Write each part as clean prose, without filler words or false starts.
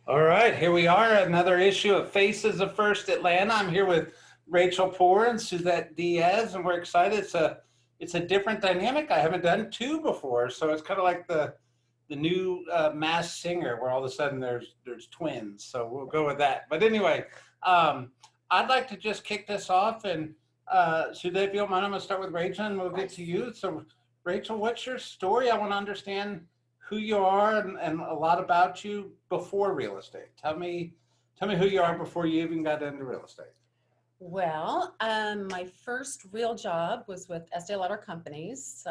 All right, here we are, another issue of Faces of First Atlanta. I'm here with Rachel Poore and Suzette Diaz, and we're excited. It's a different dynamic. I haven't done two before, so it's kind of like the new Masked Singer, where all of a sudden there's twins. So we'll go with that. But anyway, I'd like to just kick this off, and Suzette, if you don't mind, I'm going to start with Rachel, and we'll get to you. So, Rachel, what's your story? I want to understand who you are and a lot about you before real estate. Tell me who you are before you even got into real estate. Well, my first real job was with Estee Lauder Companies,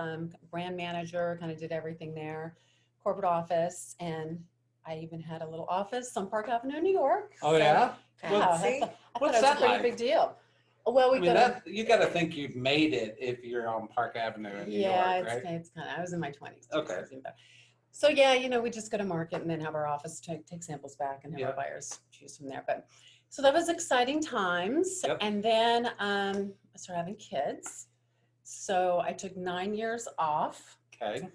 brand manager, kind of did everything there, corporate office, and I even had a little office on Park Avenue, New York. Oh, yeah? Wow, Fancy? I thought it What's was a that pretty like? big deal. Well, I mean, you got to think you've made it if you're on Park Avenue in New yeah, York, right? it's kind of, I was in my 20s. Okay. So yeah, we just go to market and then have our office take samples back and have Yeah. our buyers choose from there. But so that was exciting times. Yep. And then I started having kids. So I took 9 years off. Okay.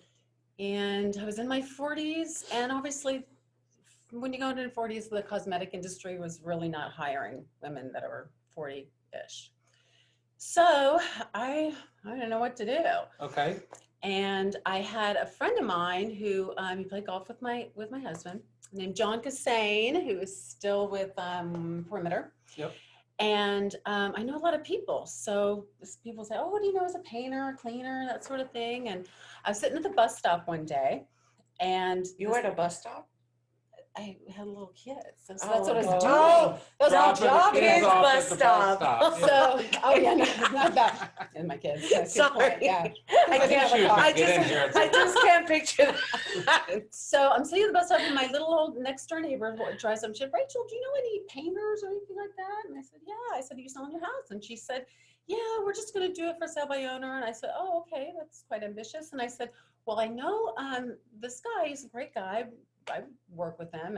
And I was in my 40s, and obviously when you go into the 40s, the cosmetic industry was really not hiring women that are 40-ish. So I didn't know what to do. Okay. And I had a friend of mine who he played golf with my husband, named John Cassain, who is still with Perimeter. Yep. And I know a lot of people. So people say, oh, what do you know as a painter, a cleaner, that sort of thing. And I was sitting at the bus stop one day, and You were at a bus stop? I had little kids. So that's Oh, what I was no. doing. Oh, Those Drop are the jobs. kids Kids off bus at the stop. Yeah. So, oh yeah, no, not that. And my kids. That's a good Sorry. point, yeah. I I think can't, she was I gonna get in here. I just can't picture that. So I'm sitting at the bus stop, and my little old next door neighbor tries some shit. Rachel, do you know any painters or anything like that? And I said, yeah. I said, are you selling your house? And she said, yeah, we're just going to do it for sale by owner. And I said, oh, okay, that's quite ambitious. And I said, well, I know this guy. He's a great guy. I work with him,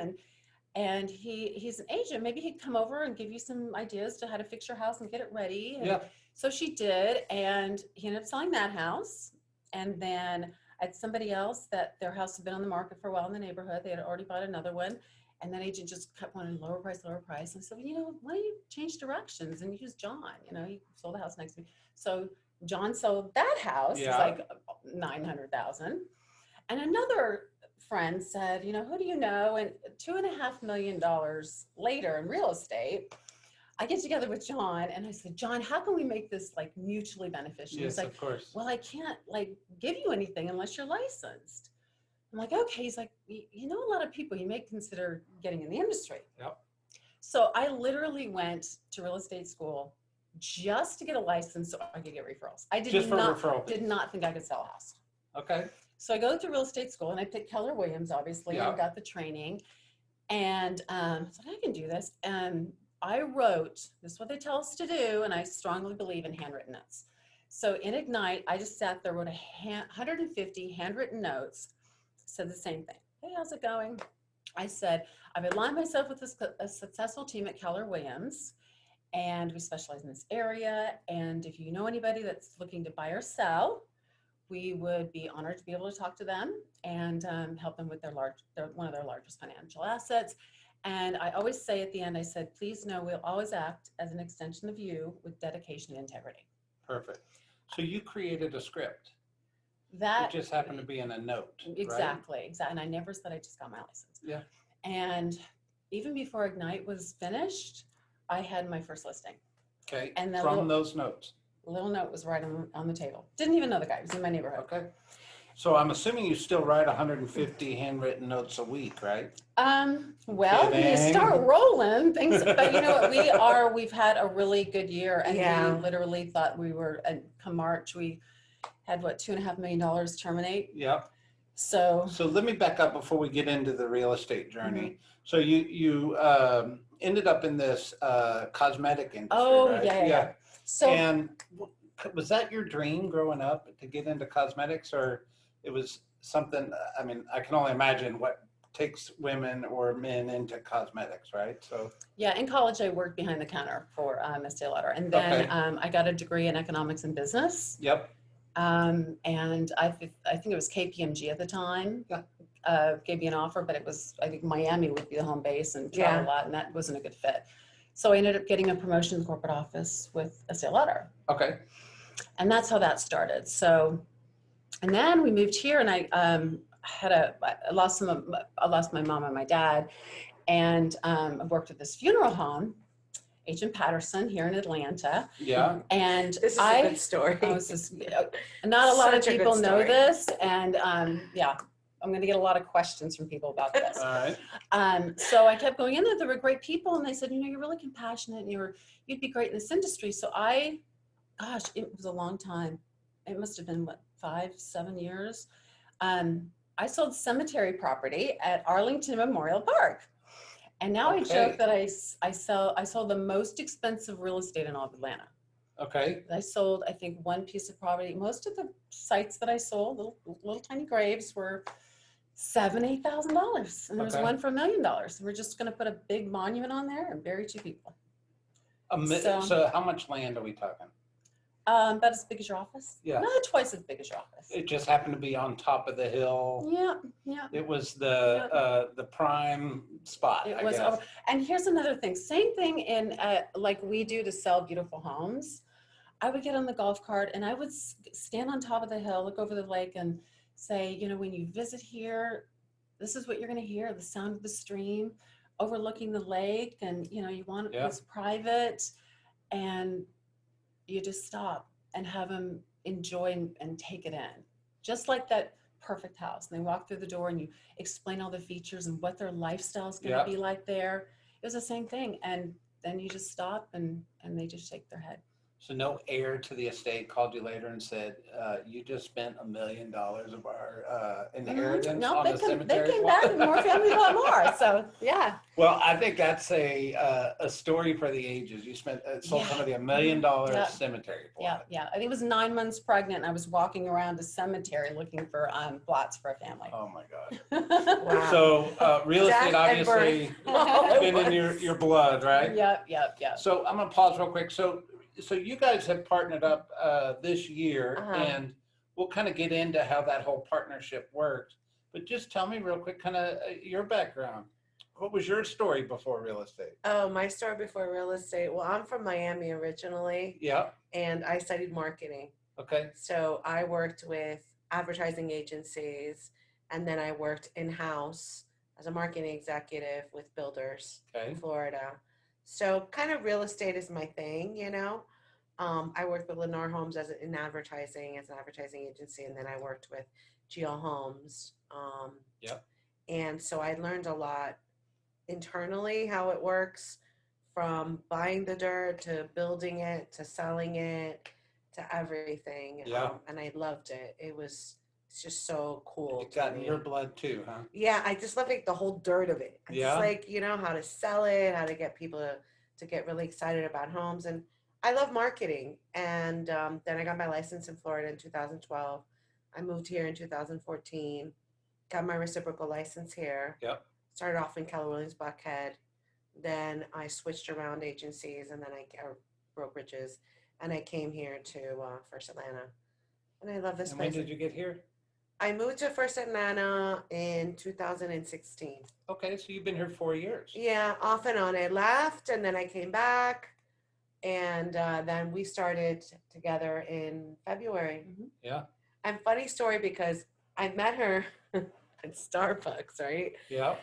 and he's an agent. Maybe he'd come over and give you some ideas to how to fix your house and get it ready. And Yeah. so she did, and he ended up selling that house. And then I had somebody else that their house had been on the market for a while in the neighborhood. They had already bought another one. And then agent just kept wanting lower price. And I said, well, why don't you change directions and use John? He sold the house next to me. So John sold that house. Yeah. It's like $900,000. And another friend said, who do you know? And $2.5 million later in real estate, I get together with John, and I said, John, how can we make this like mutually beneficial? Yes, He's like, of course. well, I can't like give you anything unless you're licensed. I'm like, okay. He's like, you know, a lot of people you may consider getting in the industry. Yep. So I literally went to real estate school just to get a license so I could get referrals. I Just for referral fees. did not think I could sell a house. Okay. So I go through real estate school, and I picked Keller Williams, obviously, Yeah. and got the training. And I said, I can do this. And I wrote, this is what they tell us to do, and I strongly believe in handwritten notes. So in Ignite, I just sat there, wrote 150 handwritten notes, said the same thing. Hey, how's it going? I said, I've aligned myself with a successful team at Keller Williams, and we specialize in this area. And if you know anybody that's looking to buy or sell, we would be honored to be able to talk to them and help them with one of their largest financial assets. And I always say at the end, I said, please know we'll always act as an extension of you with dedication and integrity. Perfect. So you created a script. That It just happened to be in a note. exactly, exactly. And I never said I just got my license. Yeah. And even before Ignite was finished, I had my first listing. Okay. And the From those notes. little note was right on the table. Didn't even know the guy. He was in my neighborhood. Okay. So I'm assuming you still write 150 handwritten notes a week, right? Well, when you Kidding. start rolling things, but you know what, we've had a really good year, and Yeah. we literally thought we were, come March, we had $2.5 million terminate. Yep. So So let me back up before we get into the real estate journey. Mm-hmm. So you ended up in this cosmetic industry, Oh, right? yeah. So And was that your dream growing up to get into cosmetics, or it was something? I mean, I can only imagine what takes women or men into cosmetics, right? So yeah, in college I worked behind the counter for Estee Lauder, and then Okay. I got a degree in economics and business. yep. And I think it was KPMG at the time. Yeah. gave me an offer, but it was, I think Miami would be the home base and travel Yeah. a lot, and that wasn't a good fit. So I ended up getting a promotion in the corporate office with Estee Lauder. Okay. And that's how that started. So, and then we moved here, and I lost my mom and my dad, and I worked at this funeral home, H&M Patterson here in Atlanta. Yeah. And This is a good story. not a lot of Such a good people know story. this, and yeah, I'm going to get a lot of questions from people about this. All right. So I kept going in there. There were great people, and they said, you're really compassionate, and you'd be great in this industry. So gosh, it was a long time. It must have been 5-7 years. I sold cemetery property at Arlington Memorial Park. And now I joke that I sold the most expensive real estate in all of Atlanta. Okay. I sold, I think, one piece of property. Most of the sites that I sold, little tiny graves, were $7,000-$8,000, and there was one for $1 million. We're just going to put a big monument on there and bury 2 people. So how much land are we talking? About as big as your office. Yeah. Not twice as big as your office. It just happened to be on top of the hill. Yeah. It was the prime spot. It I was guess. over. And here's another thing. Same thing in like we do to sell beautiful homes. I would get on the golf cart and I would stand on top of the hill, look over the lake, and say, when you visit here, this is what you're going to hear: the sound of the stream overlooking the lake, and you want it's private, and you just stop and have them enjoy and take it in, just like that perfect house. And they walk through the door and you explain all the features and what their lifestyle is going to be like there. It was the same thing. And then you just stop and they just shake their head. So no heir to the estate called you later and said, you just spent $1 million of our inheritance No, on they the cemetery. They came back and more family bought more. So yeah. Well, I think that's a story for the ages. You sold somebody $1 million cemetery plot. Yeah. I think it was 9 months pregnant, and I was walking around a cemetery looking for plots for a family. Oh my God. Wow. So real estate obviously birth. been in your blood, right? Yep. So I'm gonna pause real quick. So you guys have partnered up this year, and we'll kind of get into how that whole partnership worked. But just tell me real quick, kind of your background. What was your story before real estate? Oh, my story before real estate. Well, I'm from Miami originally. Yeah. And I studied marketing. Okay. So I worked with advertising agencies, and then I worked in-house as a marketing executive with builders in Florida. So kind of real estate is my thing, I worked with Lennar Homes as an advertising agency, and then I worked with GL Homes. And so I learned a lot internally how it works, from buying the dirt to building it to selling it to everything. And I loved it. It's just so cool. It got in your blood too, huh? Yeah, I just love the whole dirt of it. It's how to sell it, how to get people to get really excited about homes. And I love marketing. And then I got my license in Florida in 2012. I moved here in 2014, got my reciprocal license here. Started off in Keller Williams Buckhead. Then I switched around agencies, and then brokerages, and I came here to First Atlanta. And I love this place. When did you get here? I moved to First Atlanta in 2016. Okay, so you've been here 4 years. Yeah, off and on. I left, and then I came back, and then we started together in February. Yeah. And funny story, because I met her at Starbucks, right? Yeah.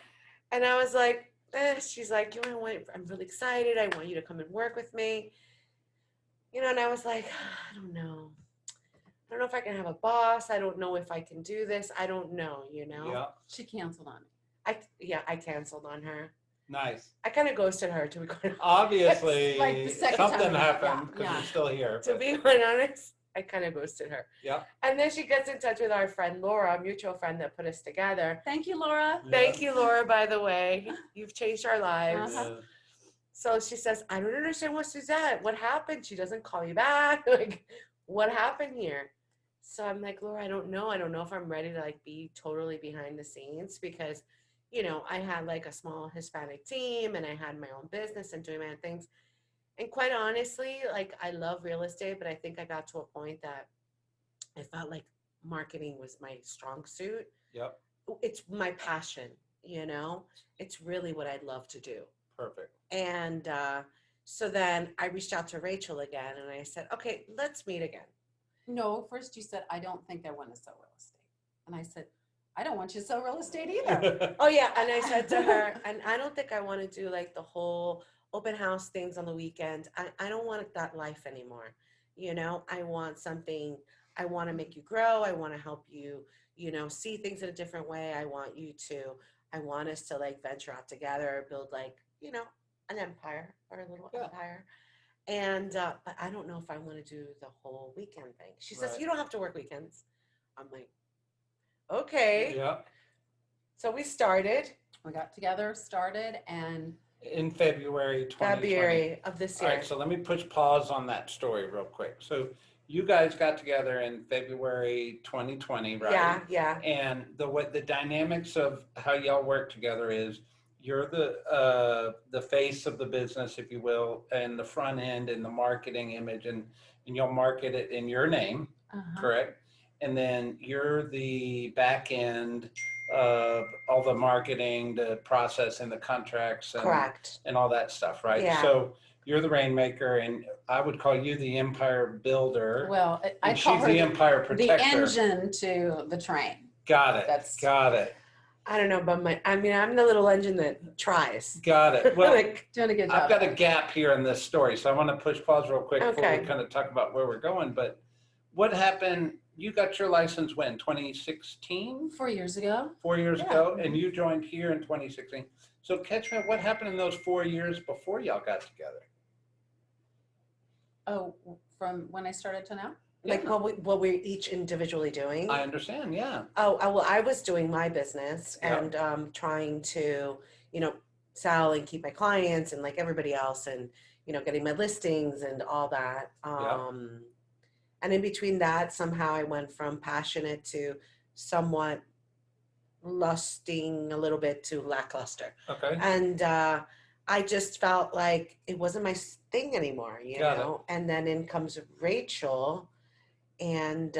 And I was like, she's like, I'm really excited. I want you to come and work with me. And I was like, I don't know. I don't know if I can have a boss. I don't know if I can do this. I don't know, Yeah. She canceled on me. I canceled on her. Nice. I kind of ghosted her, to be quite honest. Obviously, like the second something time. happened because you're still here. To be quite honest, I kind of ghosted her. Yeah. And then she gets in touch with our friend Laura, a mutual friend that put us together. Thank you, Laura. Thank you, Laura, by the way. You've changed our lives. Uh-huh. So she says, I don't understand what Suzette. What happened? She doesn't call you back. Like, what happened here? So I'm like, Laura, I don't know. I don't know if I'm ready to be totally behind the scenes, because, I had a small Hispanic team, and I had my own business and doing my own things. And quite honestly, I love real estate, but I think I got to a point that I felt like marketing was my strong suit. Yep. it's my passion, you know, it's really what I'd love to do. Perfect. And so then I reached out to Rachel again and I said, okay, let's meet again. No, first you said, I don't think I want to sell real estate. And I said, I don't want you to sell real estate either. Oh yeah, and I said to her, and I don't think I want to do like the whole open house things on the weekend. I don't want that life anymore. You know, I want something, I want to make you grow. I want to help you, you know, see things in a different way. I want us to like venture out together, build like, you know, an empire or a little empire. And, but I don't know if I want to do the whole weekend thing. She says, you don't have to work weekends. I'm like, okay. Yeah. So we started. We got together, started, and In February 2020. February of this year. All right, so let me push pause on that story real quick. So you guys got together in February 2020, right? Yeah, yeah. And the dynamics of how y'all work together is you're the face of the business, if you will, and the front end and the marketing image, and you'll market it in your name, correct? And then you're the back end of all the marketing, the process, and the contracts, and, Correct, and all that stuff, right? Yeah. So you're the rainmaker, and I would call you the empire builder. well, I and call she's her the empire the protector. engine to the train. Got it. That's- Got it. I don't know, but I'm the little engine that tries. Got it. Well, Like, Doing a good job. I've got a gap here in this story, so I want to push pause real quick before Okay. we kind of talk about where we're going. But what happened? You got your license when? 2016? 4 years ago. 4 years Yeah. ago, and you joined here in 2016. So catch me up, what happened in those 4 years before y'all got together? Oh, from when I started to now? like what we're each individually doing. I understand, yeah. Oh, well, I was doing my business Yeah. and trying to, you know, sell and keep my clients and like everybody else and, you know, getting my listings and all that. And in between that, somehow I went from passionate to somewhat lusting a little bit to lackluster. Okay. And I just felt like it wasn't my thing anymore, you Got know? And then in comes Rachel. And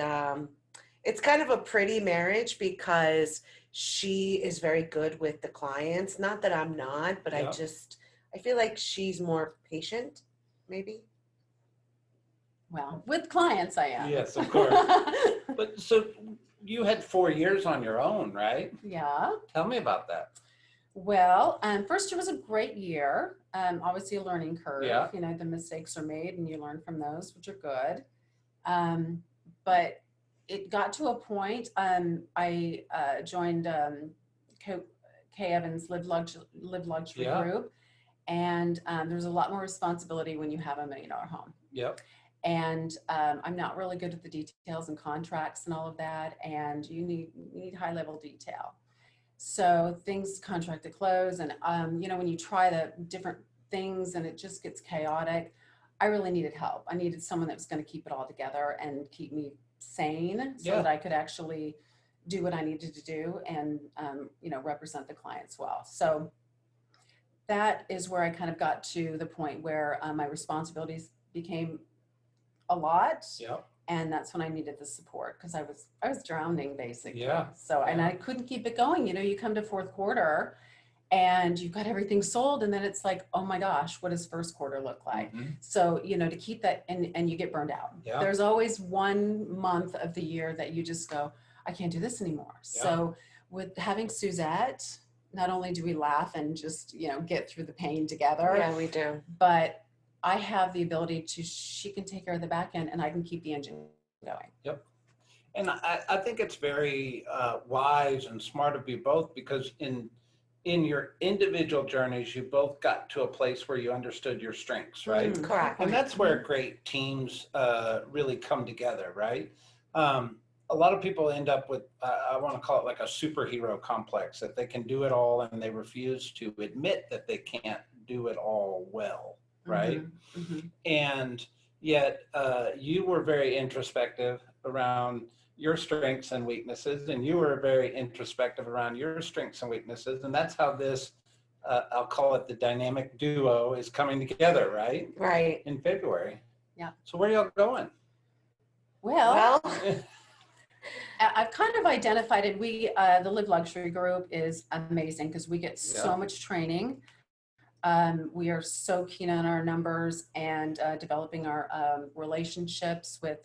it's kind of a pretty marriage because she is very good with the clients. Not that I'm not, but Yeah. I feel like she's more patient, maybe. Well, with clients I am. Yes, of course. But so you had 4 years on your own, right? Yeah. Tell me about that. Well, first year was a great year. Obviously a learning curve. Yeah. You know, the mistakes are made and you learn from those, which are good. But it got to a point, I joined Kay Evans Live Luxury Yeah. Group. And there's a lot more responsibility when you have $1 million home. Yep. And I'm not really good at the details and contracts and all of that. And you need high level detail. So things contract to close. And, you know, when you try the different things and it just gets chaotic, I really needed help. I needed someone that was going to keep it all together and keep me sane so that I could actually do what I needed to do and, you know, represent the clients well. So that is where I kind of got to the point where my responsibilities became a lot. Yep. And that's when I needed the support because I was drowning basically. Yeah. So, and I couldn't keep it going. You know, you come to fourth quarter and you've got everything sold and then it's like, oh my gosh, what does first quarter look like? Mhm. So, you know, to keep that and you get burned out. Yeah. There's always 1 month of the year that you just go, I can't do this anymore. Yeah. So with having Suzette, not only do we laugh and just, you know, get through the pain together, Yeah, we do. but I have the ability she can take care of the back end and I can keep the engine going. Yep. And I think it's very wise and smart of you both because in your individual journeys, you both got to a place where you understood your strengths, right? Mm. Correct. And that's where great teams really come together, right? A lot of people end up with, I want to call it like a superhero complex, that they can do it all and they refuse to admit that they can't do it all well, right? Mm-hmm. And yet you were very introspective around your strengths and weaknesses, and you were very introspective around your strengths and weaknesses. And that's how this, I'll call it the dynamic duo, is coming together, right? Right. In February. Yeah. So where y'all going? Well, I've kind of identified it. The Live Luxury group is amazing because we get so much training. We are so keen on our numbers and developing our relationships with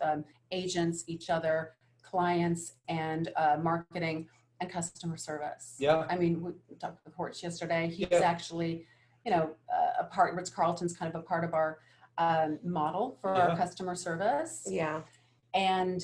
agents, each other, clients, and marketing and customer service. Yeah. I mean, we talked with Hortz yesterday. He's actually, a part, Ritz-Carlton's kind of a part of our model for our customer service. Yeah. And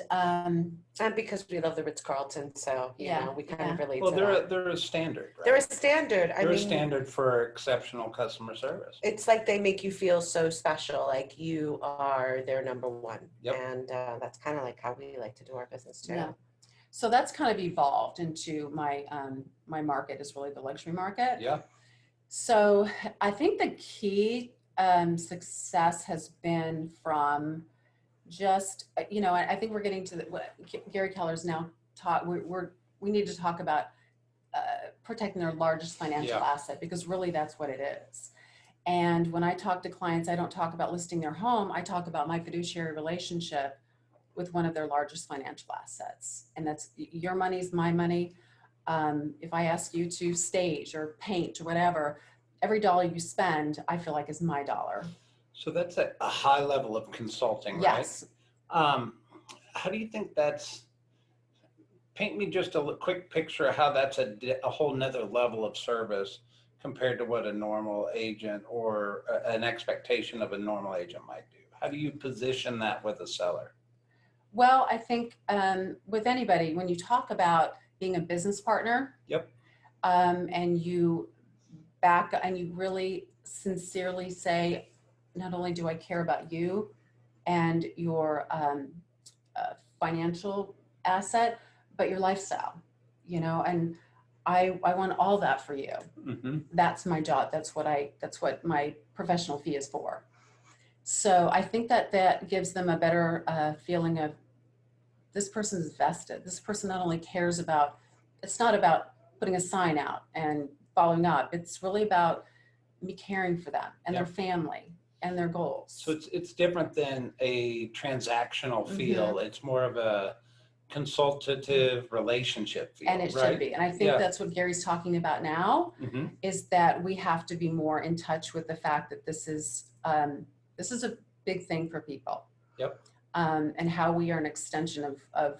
because we love the Ritz-Carlton, so we kind of relate to that. They're a standard, right? They're a standard. They're a standard for exceptional customer service. It's like they make you feel so special, like you are their number one. Yep. And that's kind of like how we like to do our business too. Yeah. So that's kind of evolved into my my market is really the luxury market. Yeah. So I think the key success has been from just, I think we're getting to what Gary Keller's now taught. We need to talk about protecting their largest financial asset, because really that's what it is. And when I talk to clients, I don't talk about listing their home. I talk about my fiduciary relationship with one of their largest financial assets. And that's your money is my money. If I ask you to stage or paint or whatever, every dollar you spend, I feel like is my dollar. So that's a high level of consulting, right? Yes. How do you think paint me just a quick picture of how that's a whole nother level of service compared to what a normal agent or an expectation of a normal agent might do? How do you position that with a seller? Well, I think with anybody, when you talk about being a business partner, and you really sincerely say, not only do I care about you and your financial asset, but your lifestyle, and I want all that for you. Mm-hmm. That's my job. That's what my professional fee is for. So I think that gives them a better feeling of, this person's vested. This person not only cares about, it's not about putting a sign out and following up. It's really about me caring for them and their family and their goals. So it's different than a transactional feel. Mm-hmm. It's more of a consultative relationship feel. And it should be. And I think that's what Gary's talking about now, is that we have to be more in touch with the fact that this is a big thing for people. Yep. And how we are an extension of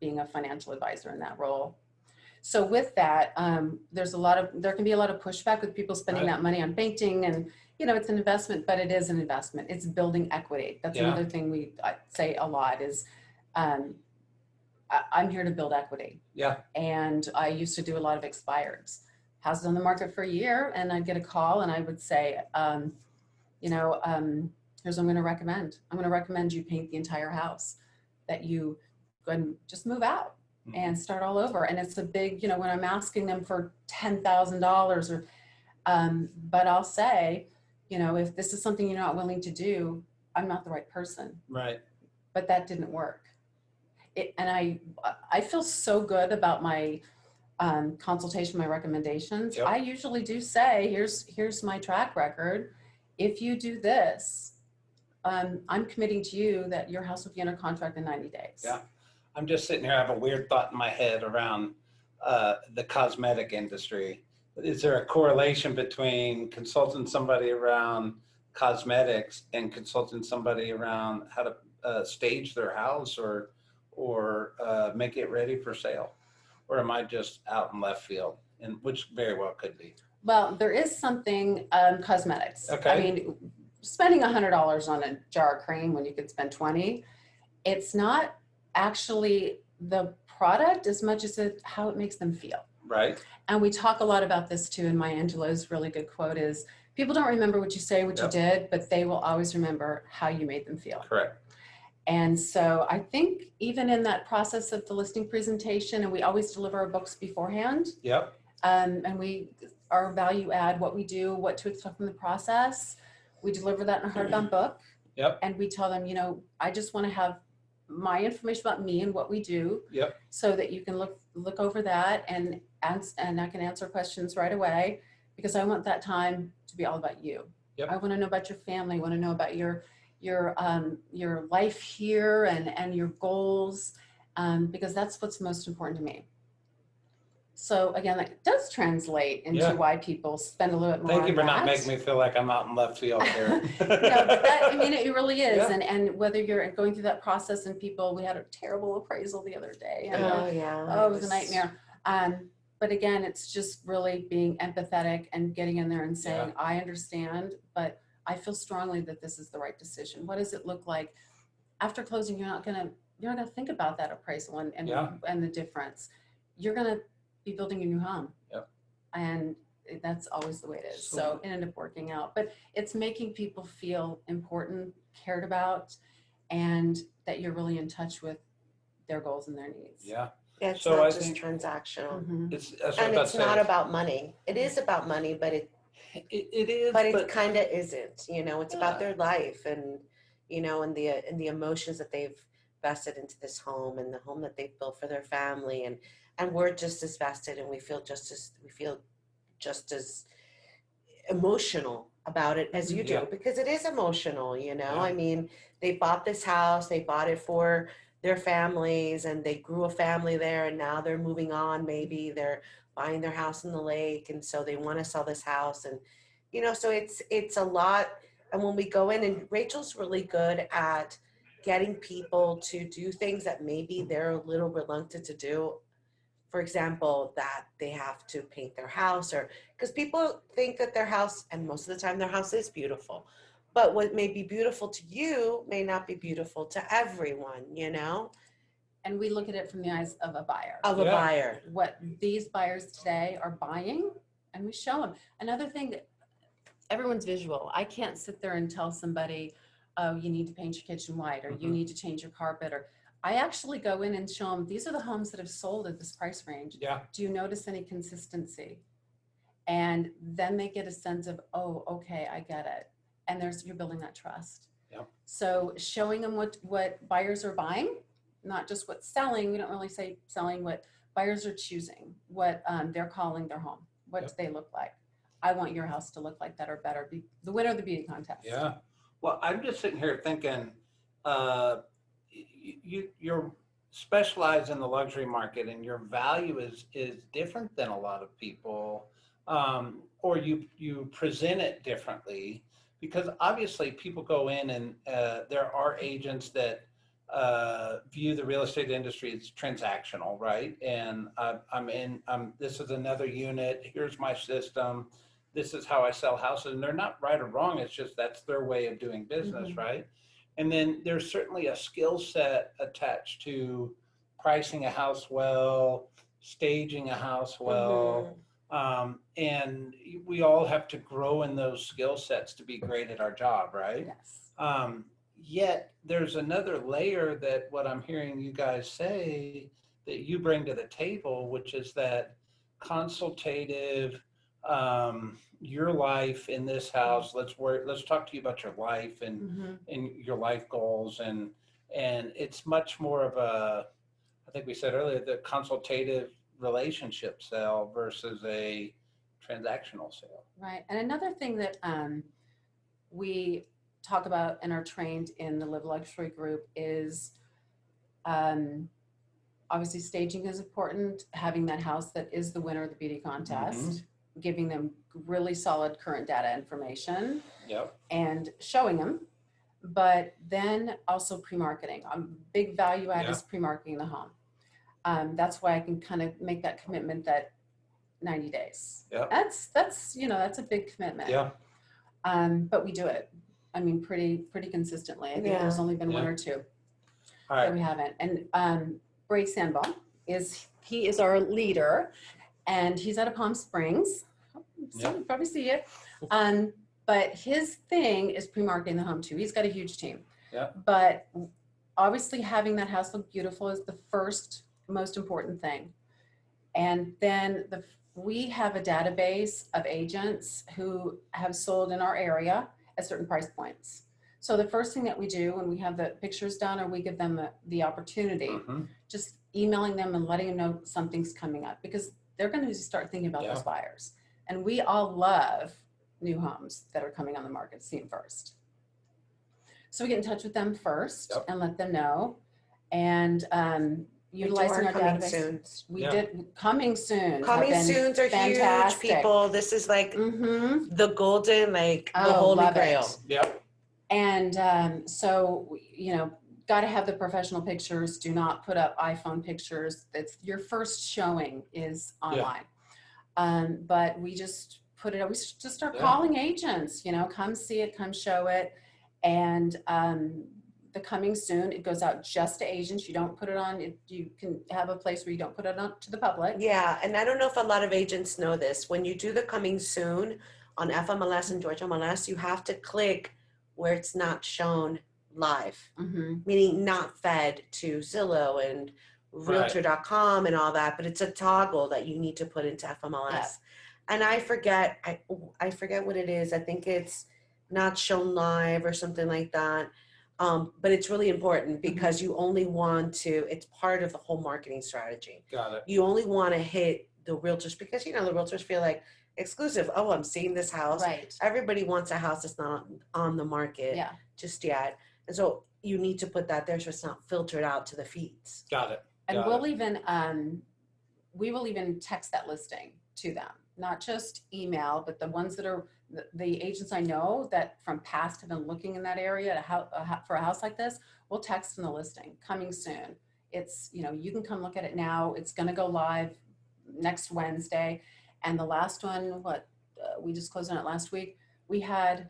being a financial advisor in that role. So with that, there can be a lot of pushback with people spending that money on painting, and it's an investment, but it is an investment. It's building equity. That's another thing I say a lot is, I'm here to build equity. Yeah. And I used to do a lot of expireds. Houses on the market for a year, and I'd get a call and I would say, here's what I'm going to recommend. I'm going to recommend you paint the entire house, that you go ahead and just move out and start all over. And it's a big, when I'm asking them for $10,000 or, but I'll say, if this is something you're not willing to do, I'm not the right person. Right. But that didn't work. And I feel so good about my consultation, my recommendations. Yep. I usually do say, here's my track record. If you do this, I'm committing to you that your house will be under contract in 90 days. Yeah. I'm just sitting here, I have a weird thought in my head around the cosmetic industry. Is there a correlation between consulting somebody around cosmetics and consulting somebody around how to stage their house or make it ready for sale? Or am I just out in left field? And which very well could be. Well, there is something cosmetics. Okay. I mean, spending $100 on a jar of cream when you could spend 20, it's not actually the product as much as how it makes them feel. Right. And we talk a lot about this too. And Maya Angelou's really good quote is, people don't remember what you say, what you did, but they will always remember how you made them feel. Correct. And so I think even in that process of the listing presentation, and we always deliver our books beforehand. Yep. And our value add, what we do, what to expect from the process. We deliver that in a hardbound book. Yep. And we tell them, I just want to have my information about me and what we do. Yep. So that you can look over that and I can answer questions right away, because I want that time to be all about you. Yep. I want to know about your family. I want to know about your life here and your goals. because that's what's most important to me. So again, that does translate into Yeah. why people spend a little bit more Thank you on for not that. making me feel like I'm out in left field here. No, but that, I mean, it really is. Yeah. And whether you're going through that process, and people, we had a terrible appraisal the other day. And, Oh yeah. oh, it was a nightmare. But again, it's just really being empathetic and getting in there and saying, I understand, but I feel strongly that this is the right decision. What does it look like after closing? You're not gonna think about that appraisal and the difference. You're gonna be building a new home. Yep. And that's always the way it is. So it ended up working out. But it's making people feel important, cared about, and that you're really in touch with their goals and their needs. Yeah. It's So not I just think transactional. Mhm. that's what And I'm it's not about money. It is about money, but it is, but it kind of isn't. You know, it's about Yeah. their life, and you know, and the emotions that they've vested into this home, and the home that they've built for their family, and we're just as vested, and we feel just as emotional about it as you do, Yeah. because it is emotional, you know. Yeah. I mean, they bought this house, they bought it for their families, and they grew a family there, and now they're moving on. Maybe they're buying their house in the lake, and so they want to sell this house, and you know, so it's a lot. And when we go in, and Rachel's really good at getting people to do things that maybe they're a little reluctant to do. For example, that they have to paint their house, or because people think that their house, and most of the time their house is beautiful, but what may be beautiful to you may not be beautiful to everyone, you know, And we look at it from the eyes of a buyer. of a Yeah. buyer. What these buyers today are buying, and we show them. Another thing that everyone's visual. I can't sit there and tell somebody, oh, you need to paint your kitchen white, or you need to change your carpet, or I actually go in and show them, these are the homes that have sold at this price range. Yeah. Do you notice any consistency? And then they get a sense of, oh, okay, I get it. And you're building that trust. Yep. So showing them what buyers are buying, not just what's selling. We don't really say selling, what buyers are choosing, what they're calling their home. What do they look like? I want your house to look like that or better. Be the winner of the beauty contest. Yeah. Well, I'm just sitting here thinking, you're specialized in the luxury market, and your value is different than a lot of people, or you present it differently, because obviously people go in and there are agents that view the real estate industry as transactional, right? And this is another unit. Here's my system. This is how I sell houses, and they're not right or wrong. It's just that's their way of doing business, right? And then there's certainly a skill set attached to pricing a house well, staging a house well, and we all have to grow in those skill sets to be great at our job, right? Yes. Yet there's another layer that what I'm hearing you guys say that you bring to the table, which is that consultative, your life in this house. Let's talk to you about your life and your life goals, and it's much more of a, I think we said earlier, the consultative relationship sale versus a transactional sale. Right. And another thing that we talk about and are trained in the Live Luxury group is obviously staging is important, having that house that is the winner of the beauty contest, giving them really solid current data information, and showing them, but then also pre-marketing. Big value add is pre-marketing the home. That's why I can kind of make that commitment that 90 days. That's that's a big commitment. But we do it. I mean, pretty consistently. I think there's only been one or two that we haven't. And Bray Sandbaum is our leader, and he's out of Palm Springs. So you probably see it. But his thing is pre-marketing the home too. He's got a huge team. But obviously having that house look beautiful is the first most important thing. And then we have a database of agents who have sold in our area at certain price points. So the first thing that we do when we have the pictures done, or we give them the opportunity, just emailing them and letting them know something's coming up, because they're going to start thinking about those buyers. And we all love new homes that are coming on the market seen first. So we get in touch with them first and let them know. And, utilizing our coming database. soons. We did coming soon. Coming soons are fantastic. huge, people. This is like the golden, like the holy grail. Yep. And so, you know, got to have the professional pictures. Do not put up iPhone pictures. That's your first showing is online. But we just put it up. We just start calling agents, you know, come see it, come show it. And the coming soon, it goes out just to agents. You don't put it on, you can have a place where you don't put it on to the public. Yeah, and I don't know if a lot of agents know this. When you do the coming soon on FMLS and Georgia MLS, you have to click where it's not shown live, meaning not fed to Zillow and Realtor.com and all that, but it's a toggle that you need to put into FMLS. Yeah. And I forget what it is. I think it's not shown live or something like that. But it's really important because you only want to, it's part of the whole marketing strategy. Got it. You only want to hit the realtors because, you know, the realtors feel like exclusive. Oh, I'm seeing this house. Right. Everybody wants a house that's not on the market just yet. And so you need to put that there so it's not filtered out to the feeds. Got it. And we'll even, we will even text that listing to them, not just email, but the ones that are, the agents I know that from past have been looking in that area for a house like this, we'll text them the listing coming soon. It's, you know, you can come look at it now. It's going to go live next Wednesday. And the last one, we just closed on it last week. We had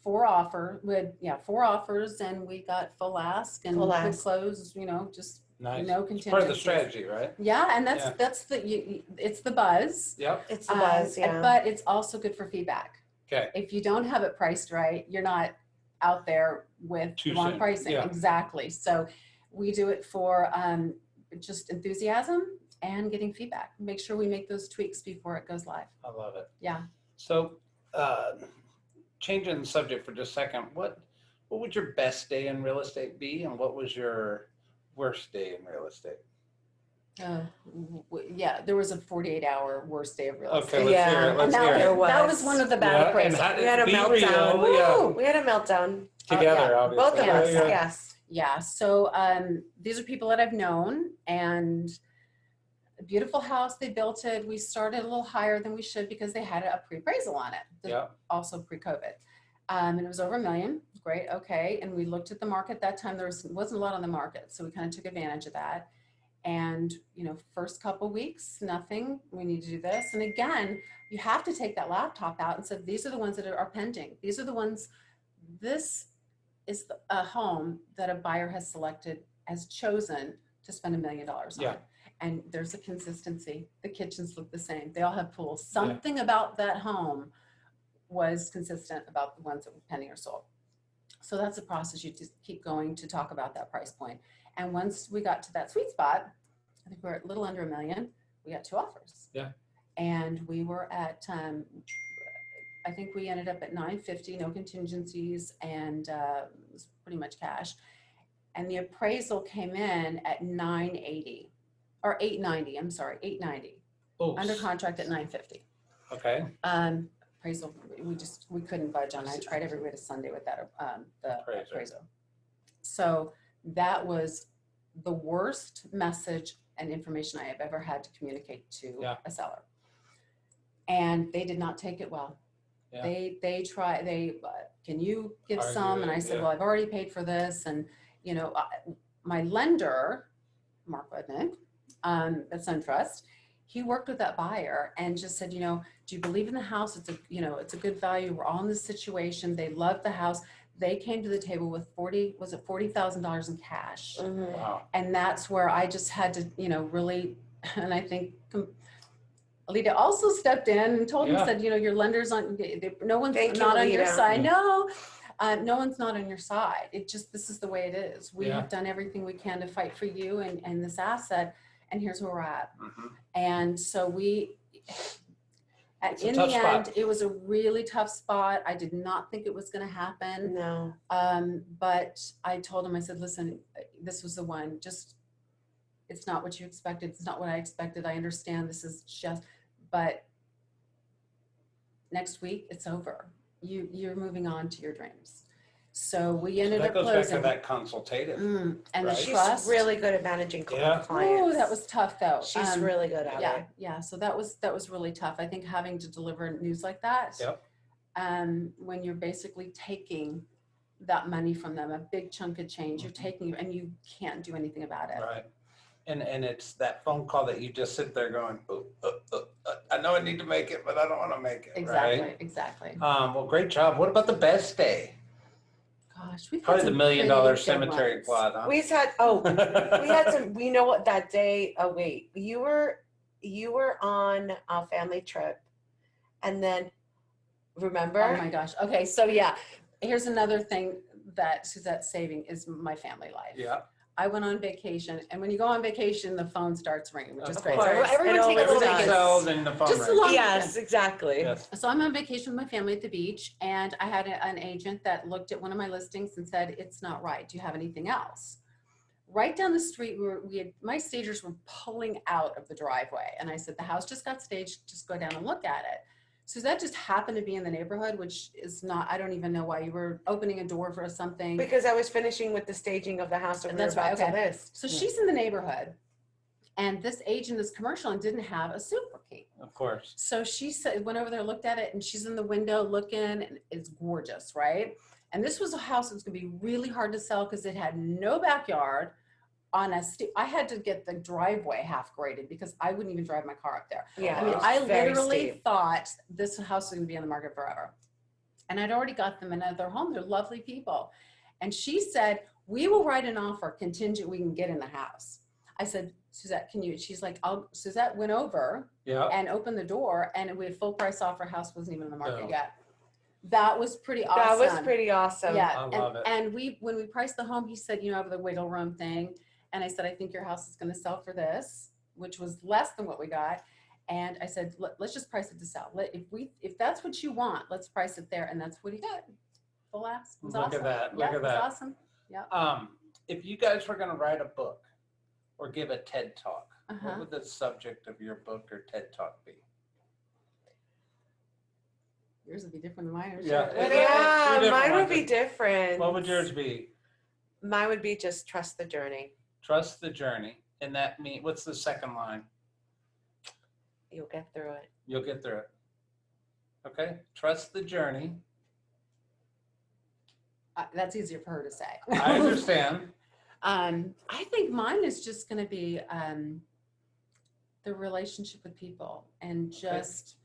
4 offers. We had 4 offers and we got full ask and we closed, you know, just nice. No contingencies. It's part of the strategy, right? Yeah, and that's it's the buzz. Yep. It's the buzz, but it's also good for feedback. Okay. If you don't have it priced right, you're not out there with the wrong pricing. Yeah. Exactly. So we do it for just enthusiasm and getting feedback. Make sure we make those tweaks before it goes live. I love it. Yeah. So changing the subject for just a second, what would your best day in real estate be, and what was your worst day in real estate? Yeah, there was a 48-hour worst day of real estate. Okay, let's hear it. Let's hear it. That was one of the bad appraisals. We had a meltdown. We had a meltdown. Together, obviously. Both of us, yes. Yeah, so these are people that I've known, and a beautiful house, they built it. We started a little higher than we should because they had a pre-appraisal on it, also pre-COVID. And it was over $1 million. Great, okay. And we looked at the market that time. There wasn't a lot on the market, so we kind of took advantage of that. And, you know, first couple weeks, nothing. We need to do this. And again, you have to take that laptop out and say, these are the ones that are pending. These are the ones, this is a home that a buyer has selected, has chosen to spend $1 million on. And there's a consistency. The kitchens look the same. They all have pools. Something about that home was consistent about the ones that were pending or sold. So that's a process. You just keep going to talk about that price point. And once we got to that sweet spot, I think we're at a little under $1 million. We got 2 offers. Yeah. And we were at, I think we ended up at $950, no contingencies, and it was pretty much cash. And the appraisal came in at $980 or $890. I'm sorry, $890. Oops. Under contract at $950. Okay. Appraisal, we couldn't budge on. I tried every way to Sunday with that the appraisal. So that was the worst message and information I have ever had to communicate to a seller, and they did not take it well. Yeah. They can you give some? And I said, well, I've already paid for this, and you know, my lender, Mark Wednick, at SunTrust, he worked with that buyer and just said, you know, do you believe in the house? It's a good value. We're all in this situation. They love the house. They came to the table with $40,000 in cash. Mm-hmm. Wow. And that's where I just had to, you know, really, and I think Alita also stepped in and told him, said, you know, your lender's on, no one's not on your side. No, no one's not on your side. This is the way it is. We have done everything we can to fight for you and this asset. And here's where we're at. Mm-hmm. And so in the end, it was a really tough spot. I did not think it was going to happen. No. But I told him, I said, listen, this was the one. Just, it's not what you expected. It's not what I expected. I understand this is just, but next week it's over. You're moving on to your dreams. So we So ended that up goes back closing. to that consultative. And the right? She's trust. really good at managing Yeah. clients. Oh, that was tough though. She's really good at it. Yeah. So that was really tough. I think having to deliver news like that, Yep. when you're basically taking that money from them, a big chunk of change, you're taking and you can't do anything about it. Right. And it's that phone call that you just sit there going, I know I need to make it, but I don't want to make it. Exactly. Right? Exactly. Well, great job. What about the best day? Gosh, we've Probably had the some $1 million pretty good cemetery ones. plot, huh? We had some. We know what that day. Oh wait, you were on a family trip, and then remember? Oh my gosh. Okay, so yeah, here's another thing that Suzette's saving is my family life. Yeah. I went on vacation, and when you go on vacation, the phone starts ringing, which is Of great. So course. everyone It takes always a little does. Everything vacation. sells and the phone Just rings. a long Yes, weekend. exactly. Yes. So I'm on vacation with my family at the beach, and I had an agent that looked at one of my listings and said, "It's not right. Do you have anything else?" Right down the street, my stagers were pulling out of the driveway, and I said, "The house just got staged. Just go down and look at it." So that just happened to be in the neighborhood, which is not. I don't even know why you were opening a door for something. Because I was finishing with the staging of the house that we were That's right, about to okay. list. So she's in the neighborhood, and this agent is commercial and didn't have a super key. Of course. So she said, went over there, looked at it, and she's in the window looking, and it's gorgeous, right? And this was a house that's gonna be really hard to sell because it had no backyard. I had to get the driveway half graded because I wouldn't even drive my car up there. Yeah, I mean, it was I very literally steep. thought this house was gonna be on the market forever. And I'd already got them another home. They're lovely people. And she said, "We will write an offer contingent we can get in the house." I said, "Suzette, can you?" She's like, Suzette went over Yeah. and opened the door, and we had full price offer. House wasn't even on the market Oh. yet. That was pretty awesome. That was pretty awesome. Yeah, I love it. and when we priced the home, he said, "You know, I have the wiggle room thing," and I said, "I think your house is going to sell for this," which was less than what we got. And I said, let's just price it to sell. If that's what you want, let's price it there, and that's what he did. Full ask. It was Look awesome. at that. Yeah, Look at it was that. awesome. If you guys were going to write a book or give a TED Talk, Uh-huh. what would the subject of your book or TED Talk be? Yours would be different than mine. I'm Yeah. sure. It- Yeah, Two different mine would ones. be different. What would yours be? Mine would be just trust the journey. Trust the journey. And that means, what's the second line? You'll get through it. You'll get through it. Okay? Trust the journey. That's easier for her to say. I understand. I think mine is just going to be the relationship with people and just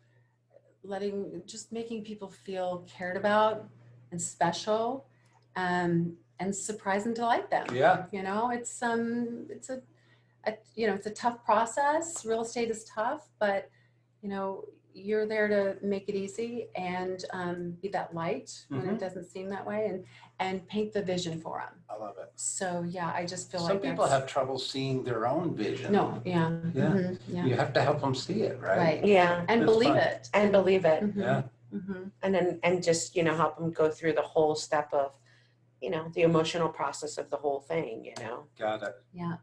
making people feel cared about and special, and surprise and delight them. Yeah. You know, it's a tough process. Real estate is tough, but you know, you're there to make it easy and be that light when it doesn't seem that way, and paint the vision for them. I love it. So yeah, I just feel Some like people have trouble seeing their own vision. no, yeah, Yeah. mhm, yeah, You have to help them see it, right? right, Yeah, and That's believe fun. it. and believe it. Mhm, Yeah. mhm. And just, help them go through the whole step of, the emotional process of the whole thing, Got it. Yeah.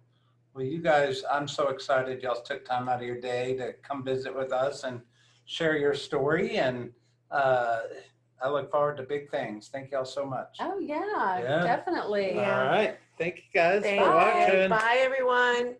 Well, you guys, I'm so excited y'all took time out of your day to come visit with us and share your story. And I look forward to big things. Thank y'all so much. Oh yeah, Yeah. definitely. Yeah. All right. Thank you guys Thank for you. watching. Bye, everyone.